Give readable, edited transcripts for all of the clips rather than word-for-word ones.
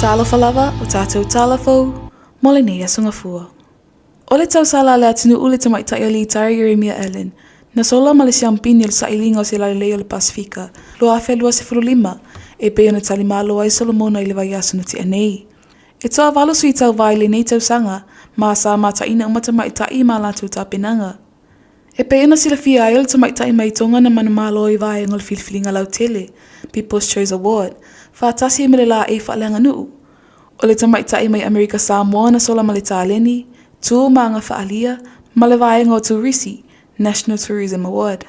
talo falava o tātou tala fou, mole nei Aso Gafua. Ole tau sala le atinu ule tamai tai ali tari Jeremia Ellen, na sola malesiam pinil sa ilinga o se laleleo le Pasifika, lo afe lua se furulima, e peo na tali malo ai Solomona i le vai aso na ti anei. E toa valo sui tau vai le nei tau sanga, maa sa mata ina umata mai tai ma latu ta penanga. E peo na sila fia ai le tamai tai mai tonga na mana malo i vai ngol filfilinga lau tele, People's Choice Award, whaatasi e mele la e whaalenga nuu. O le tamaitai mai Amerika Samoa na sola male tāleni, tū maanga whaalia, male vaenga o Turisi, National Tourism Award.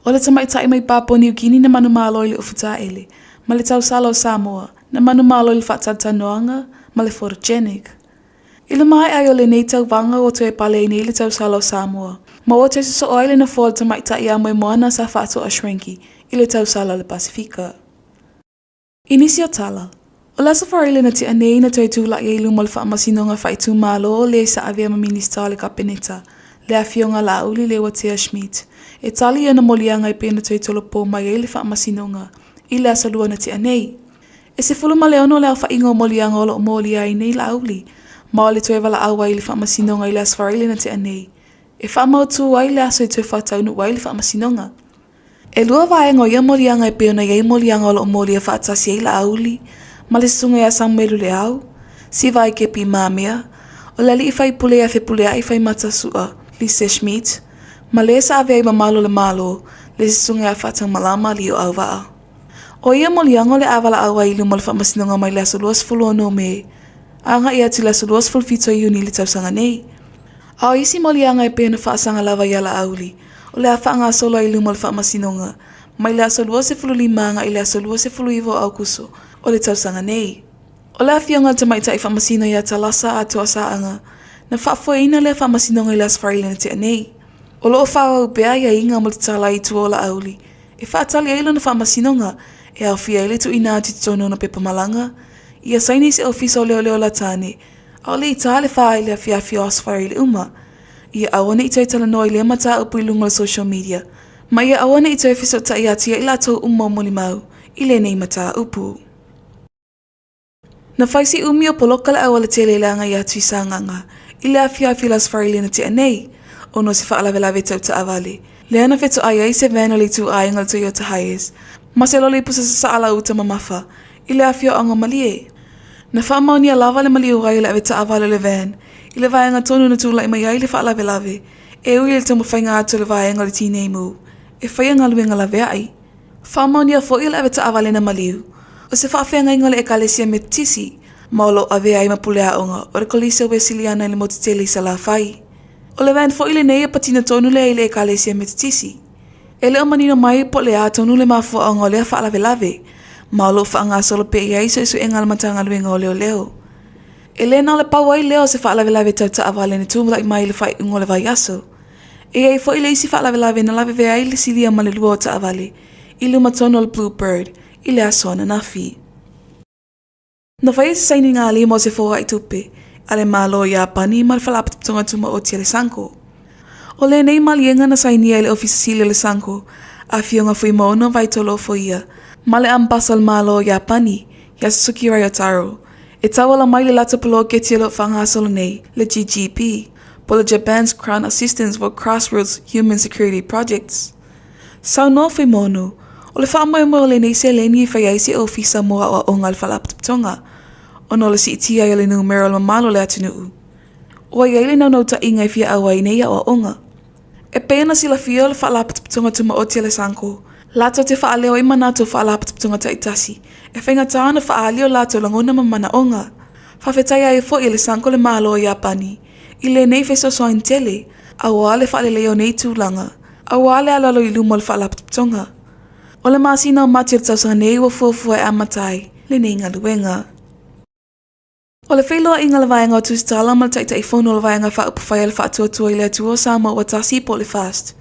O le tamaitai mai Papua New Guinea na manu malo i le ufuta ele, male tau sala o Samoa, na manu malo i le whaatata noanga, male photogenic. I le mai ai o le nei tau vanga o te e pale nei le tau sala o Samoa, ma o te so oile na fōle tamaitai a mai moana sa whaato a shrinky, i le tau sala le Pasifika. Inisi o tala. O la safari le na ti anei na toi tūla i ilu mo le whaamasino whai tū malo le sa avea ma minista le kapeneta, le awhionga la uli le Watea Schmidt. E tali ana molianga i pēna toi tolo pō mai e le whaamasino i le asalua na ti anei. E se fulu ma le ono le au whaingo molianga o lo molia i nei la uli, ma o le toi wala awa i le whaamasino i le safari le na ti anei. E whaamau tū ai le aso i toi whatau nu wai le whaamasino. E lua vaenga o ia molianga i pēna i molianga o lo molia whaatasi i la auli, ma le sunga ya Samuelu le au, si vai ke pi mamea, o le li i fai pulea fe pulea i fai matasua, li se Schmidt, ma le sa ave ma malo le malo, le sunga ya fatang malama li o au waa. O ia molianga le avala awa i lumo le whaamasinonga mai le asuluas fulu no me, anga ia ti le asuluas fulu fito i uni li tausanga nei. Ao isi molianga i pēna whaasanga lava ia la auli, o le a whaanga sola i lumo le whaamasinonga, mai le asuluas e fulu limanga i le asuluas e fulu iwo au kuso, o le tausanga nei. O le awhionga tamaitai whaamasino ia talasa a tuasaanga, na whaafoina le whaamasinonga i le asfari le te nei. O lo o whawa upea ia inga mo te tala i tuola auli, e whaatali aila na whaamasinonga, e au fia ile tu ina ati tono na pepa malanga, ia saini se ofisa o leo leo latane, au le i tale wha ile a fia fia asfari le uma, ia awane i taitala no i le mata upu i lunga le social media, ma ia awane i toi fisota i atia i lato umma moli mau, i le nei mata upu. Na faisi umi o poloka le awala tele langa i atu i sanganga, i le afia filas farile na te anei, o no se whaalawelawe tau ta awale. Le ana fetu ai ai se vena le tu ai ngal Toyota Hiace, ma se lole pusa sa ala uta mamafa, i le afia anga malie. Na whaamau ni a lava le mali urai le awe ta awale le van, i le vaenga tonu na tula i mai ai le whaalawelawe, e ui le tamu whainga atu le vaenga le tinei mu, e whainga luenga la vea ai. Whaamau ni a fo i le awe ta awale na maliu, o se whaafenga inga le ekalesia me tisi, maolo ave ai mapulea onga, o le kolisa Wesiliana le motitele sa la fai. O le van fo ile nei patina tonu le ile ekalesia me tisi. E le omanino mai po le a tonu le mafo onga le wha lave, maolo whaanga solo pe iai so isu enga le matanga luenga o leo leo. E le na le pawai leo se wha lave tau ta avale ne tumula i mai le fai ungo le vai aso. E ai fo ile isi wha lave na lave vea ile silia ma le lua o ta avale, ilu matono le bluebird, ile asona na fi. Na whai se saini ngā li mo se fōa i tupe, ale malo i Apani ma le whalapatapunga tuma o tia le sanko. O le nei malienga na saini ai le ofisa sile le sanko, a fionga fui maona vai tolo fo ia, ma le ambasal malo i Apani, Yasusuki Ryotaro, e tawala mai le latapolo ke tia lo whangasolo nei, le GGP, po le Japan's Crown Assistance for Crossroads Human Security Projects. Sau no fui mono, o le whaamoe mo le nei se leni i whai se ofisa moa o onga le whalapatapunga, ono le si itia i le numero le mamalo le atunuu. O ai le nau ta inga i fia awa i nei o onga. E pēna sila fia le whalapatapunga tuma o tia le sanko, lato te whaaleo i manato whalapatapunga ta itasi, e whainga tāna whaaleo lato langona mamana onga. Whawhetai ai fo i le sanko le malo i Apani, i le nei feso soin tele, a wale whaale leo nei tūlanga, a wale alalo i lumo le whalapatapunga. O le masina o matir tausanga nei wa fuafua e amatai, le nei ngaluenga. O le whailoa inga le vaenga o tūstala ma le taita i whono le vaenga wha upawhai le whaatuatua i le atua sama o tasi po le fast.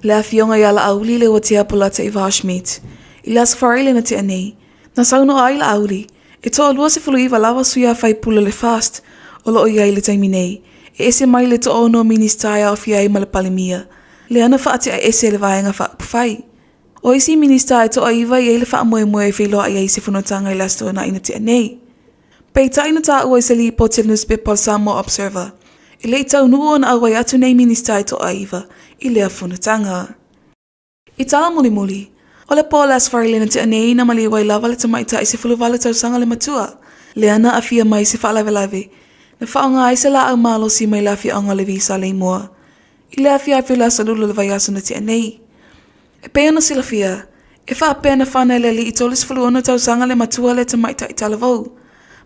Le awhionga i ala auli le Watea Polata i Vashmeet. I le asafari le na te anei. Na sauno ai la auli. E toa lua se fulu iwa lawa suia whai pula le fast. O lo o iai le taimi nei. E ese mai le toa ono ministaia o fiai ma le palimia. Le ana whaati a ese le vaenga wha upawhai. O isi ministaia toa iwa i le wha moe moe i whailoa i se whanotanga i lasto na ina te anei. Pei taina ta ua se li potel newspaper Samoa Observer. I le tau nuo na awai atu nei minista i to aiva, i lea funutanga. I tala muli, o le Paul Asfari na te anei na mali wai lava le tamaita i se fuluvale tau sanga le matua. Le ana a fia mai se whaalawelawe. Na whaonga ai se la au malo si mai la fia anga le visa le mua. I lea fia fila sa lulu le vai aso na te anei. E pea na sila fia, e wha pea na whana le li i tolis fulu ona tau sanga le matua le tamaita i tala vau.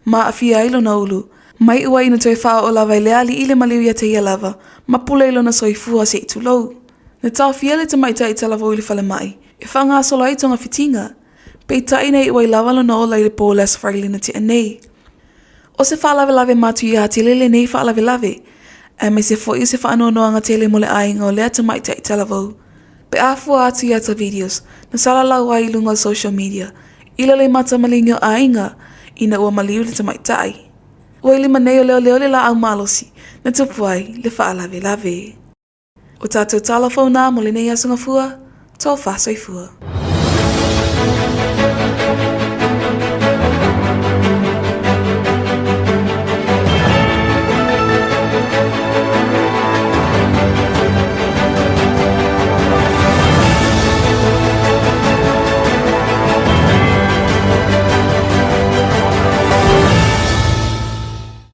Ma a fia ilo na ulu. Mai ua ina toi wha o lava i lea li ile maliu ia te ia lava, ma pule ilo na soi fua se i tulou. Na tau fia le tamaita i tala vau ili whale mai, e wha ngā solo ai tonga fitinga. Pei tai nei ua i lava lo na o lai le Paul Asfari na te anei. O se wha lawe matu i a te lele nei wha lawe. E me se fo i se wha anonoanga tele mo le ainga o lea tamaita i tala vau. Pe a fua atu i ata videos, na sala lau ai lunga social media, ila le mata malinga ainga, ina ua maliu le tamaita ai. Ua ili maneo leo le la au malosi, na tupu ai le wha lawe. O tātou tala fau nā mo le nei Aso Gafua, tō wha soifua.